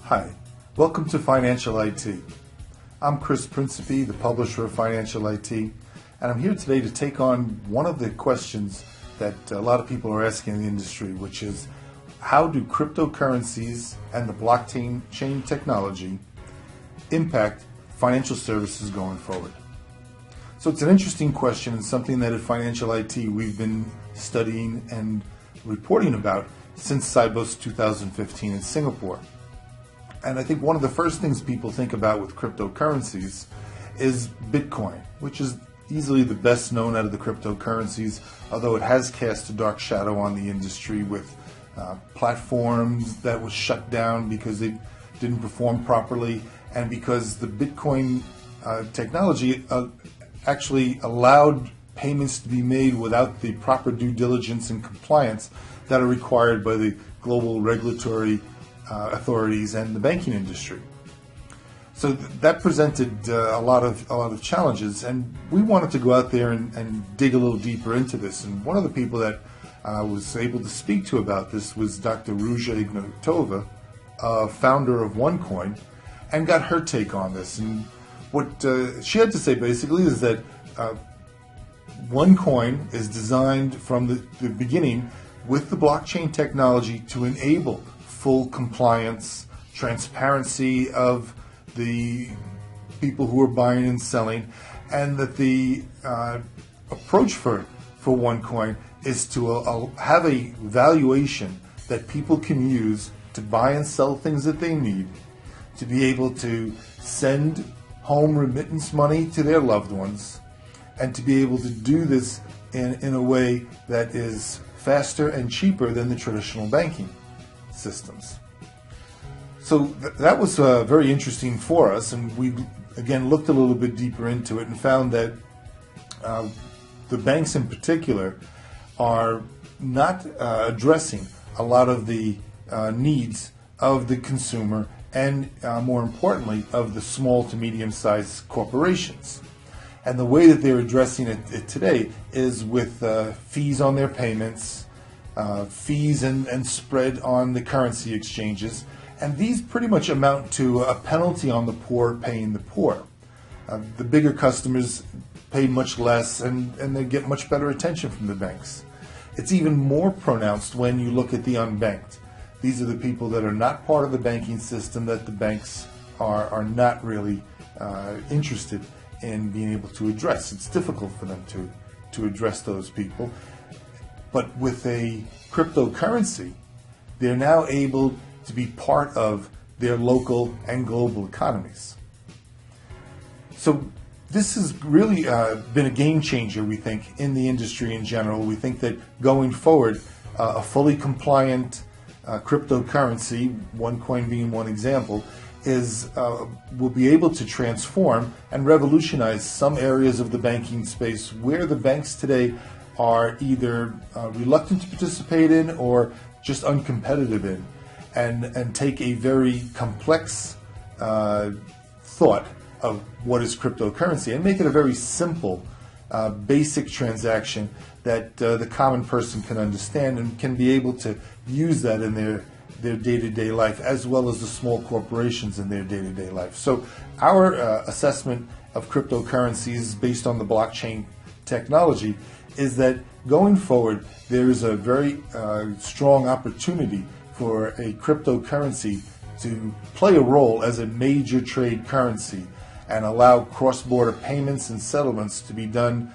Hi, welcome to Financial IT. I'm Principe, the publisher of Financial IT, and I'm here today to take on one of the questions that a lot of people are asking in the industry, which is how do cryptocurrencies and the blockchain technology impact financial services going forward? So it's an interesting question and something that at Financial IT we've been studying and reporting about since Sibos 2015 in Singapore. And I think one of the first things people think about with cryptocurrencies is Bitcoin, which is easily the best known out of the cryptocurrencies, although it has cast a dark shadow on the industry with platforms that was shut down because they didn't perform properly, and because the Bitcoin technology actually allowed payments to be made without the proper due diligence and compliance that are required by the global regulatory authorities and the banking industry. So that presented a lot of challenges, and we wanted to go out there and dig a little deeper into this. And one of the people that I was able to speak to about this was Dr. Ruja Ignatova, founder of OneCoin, and got her take on this. And what she had to say basically is that OneCoin is designed from the beginning with the blockchain technology to enable full compliance, transparency of the people who are buying and selling, and that the approach for OneCoin is to have a valuation that people can use to buy and sell things that they need, to be able to send home remittance money to their loved ones, and to be able to do this in a way that is faster and cheaper than the traditional banking systems. So that was very interesting for us, and we again looked a little bit deeper into it and found that the banks in particular are not addressing a lot of the needs of the consumer and more importantly of the small to medium-sized corporations. And the way that they're addressing it today is with fees on their payments, fees and spread on the currency exchanges, and these pretty much amount to a penalty on the poor paying the poor. The bigger customers pay much less, and they get much better attention from the banks. It's even more pronounced when you look at the unbanked. These are the people that are not part of the banking system that the banks are not really interested in being able to address. It's difficult for them to address those people. But with a cryptocurrency, they're now able to be part of their local and global economies. So this has really been a game changer, we think, in the industry in general. We think that going forward, a fully compliant cryptocurrency, OneCoin being one example, will be able to transform and revolutionize some areas of the banking space where the banks today are either reluctant to participate in or just uncompetitive in, and take a very complex thought of what is cryptocurrency and make it a very simple, basic transaction that the common person can understand and can be able to use that in their day-to-day life, as well as the small corporations in their day-to-day life. So our assessment of cryptocurrencies based on the blockchain technology is that going forward, there is a very strong opportunity for a cryptocurrency to play a role as a major trade currency and allow cross-border payments and settlements to be done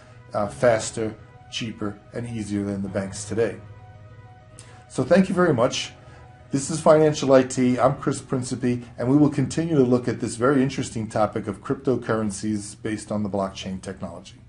faster, cheaper, and easier than the banks today. So thank you very much. This is Financial IT. I'm Principe, and we will continue to look at this very interesting topic of cryptocurrencies based on the blockchain technology.